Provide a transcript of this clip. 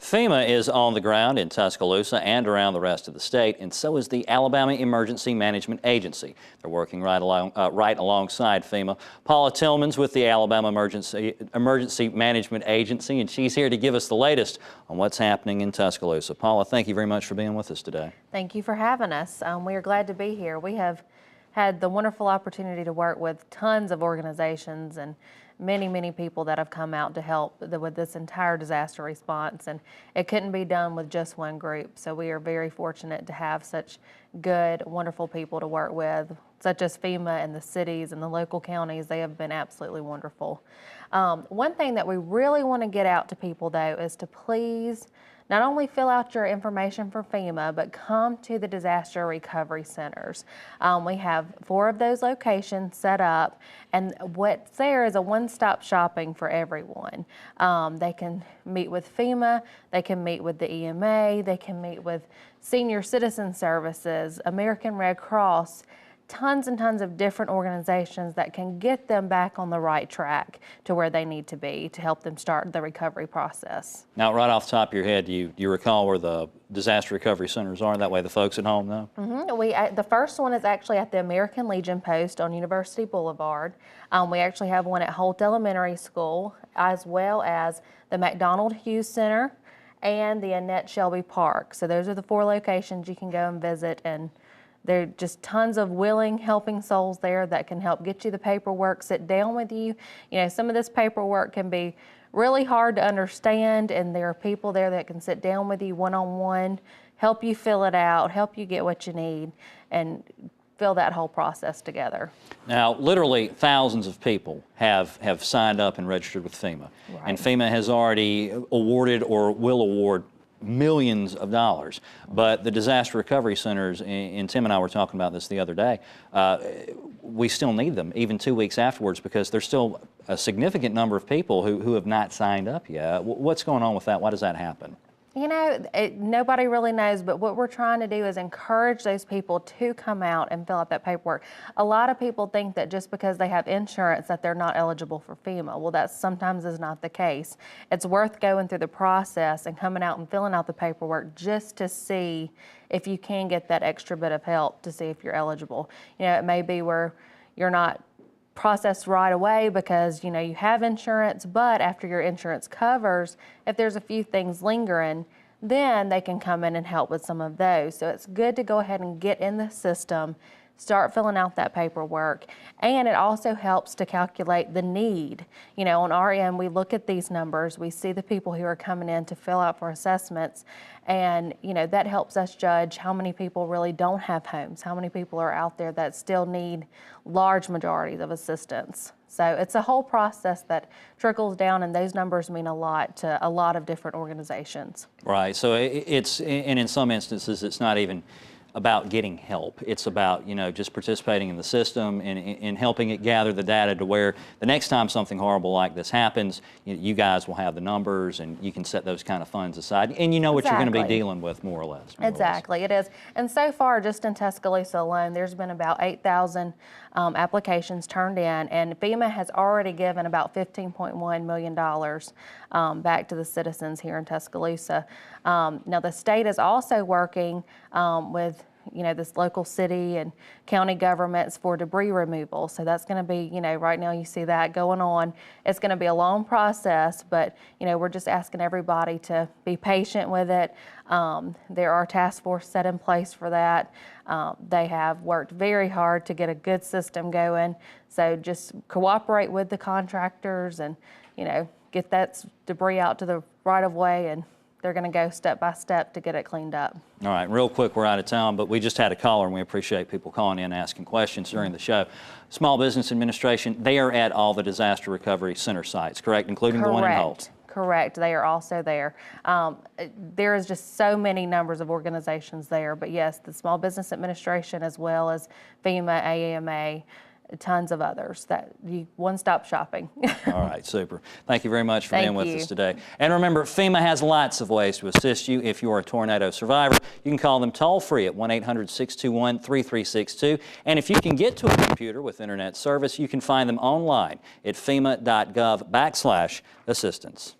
FEMA is on the ground in Tuscaloosa and around the rest of the state, and so is the Alabama Emergency Management Agency. They're working right alongside FEMA. Paula Tillman's with the Alabama Emergency Management Agency, and she's here to give us the latest on what's happening in Tuscaloosa. Paula, thank you very much for being with us today. Thank you for having us. We are glad to be here. We have had the wonderful opportunity to work with tons of organizations and many people that have come out to help with this entire disaster response, and it couldn't be done with just one group. So we are very fortunate to have such good, wonderful people to work with, such as FEMA and the cities and the local counties. They have been absolutely wonderful. One thing that we really want to get out to people, though, is to please not only fill out your information for FEMA, but come to the disaster recovery centers. We have 4 of those locations set up, and what's there is a one-stop shopping for everyone. They can meet with FEMA, they can meet with the EMA, they can meet with Senior Citizen Services, American Red Cross, tons and tons of different organizations that can get them back on the right track to where they need to be to help them start the recovery process. Now, right off the top of your head, do you recall where the disaster recovery centers are? That way the folks at home know. The first one is actually at the American Legion Post on University Boulevard. We actually have one at Holt Elementary School, as well as the McDonald Hughes Center and the Annette Shelby Park. So those are the 4 locations you can go and visit, and there are just tons of willing, helping souls there that can help get you the paperwork, sit down with you. You know, some of this paperwork can be really hard to understand, and there are people there that can sit down with you one-on-one, help you fill it out, help you get what you need, and fill that whole process together. Now, literally thousands of people have signed up and registered with FEMA. Right. And FEMA has already awarded or will award millions of dollars. But the disaster recovery centers, and Tim and I were talking about this the other day, we still need them even 2 weeks afterwards, because there's still a significant number of people who have not signed up yet. What's going on with that? Why does that happen? You know, nobody really knows, but what we're trying to do is encourage those people to come out and fill out that paperwork. A lot of people think that just because they have insurance that they're not eligible for FEMA. Well, that sometimes is not the case. It's worth going through the process and coming out and filling out the paperwork just to see if you can get that extra bit of help to see if you're eligible. You know, it may be where you're not processed right away because, you know, you have insurance, but after your insurance covers, if there's a few things lingering, then they can come in and help with some of those. So it's good to go ahead and get in the system, start filling out that paperwork, and it also helps to calculate the need. You know, on our end, we look at these numbers, we see the people who are coming in to fill out for assessments, and, you know, that helps us judge how many people really don't have homes, how many people are out there that still need large majorities of assistance. So it's a whole process that trickles down, and those numbers mean a lot to a lot of different organizations. Right, so and in some instances, it's not even about getting help. It's about, you know, just participating in the system and helping it gather the data to where the next time something horrible like this happens, you guys will have the numbers and you can set those kind of funds aside, and you know what you're going to be dealing with, more or less. Exactly, it is. And so far, just in Tuscaloosa alone, there's been about 8,000 applications turned in, and FEMA has already given about $15.1 million back to the citizens here in Tuscaloosa. Now, the state is also working with, you know, this local city and county governments for debris removal. So that's going to be, you know, right now you see that going on. It's going to be a long process, but, you know, we're just asking everybody to be patient with it. There are task force set in place for that. They have worked very hard to get a good system going. So just cooperate with the contractors and, you know, get that debris out to the right of way, and they're going to go step by step to get it cleaned up. All right, real quick, we're out of time, but we just had a caller, and we appreciate people calling in and asking questions during the show. Small Business Administration, they are at all the disaster recovery center sites, correct, including the one in Holt? Correct, they are also there. There is just so many numbers of organizations there, but yes, the Small Business Administration, as well as FEMA, AEMA, tons of others. That you one-stop shopping. All right, super. Thank you very much for being with us today. And remember, FEMA has lots of ways to assist you if you are a tornado survivor. You can call them toll-free at 1-800-621-3362. And if you can get to a computer with internet service, you can find them online at fema.gov/assistance.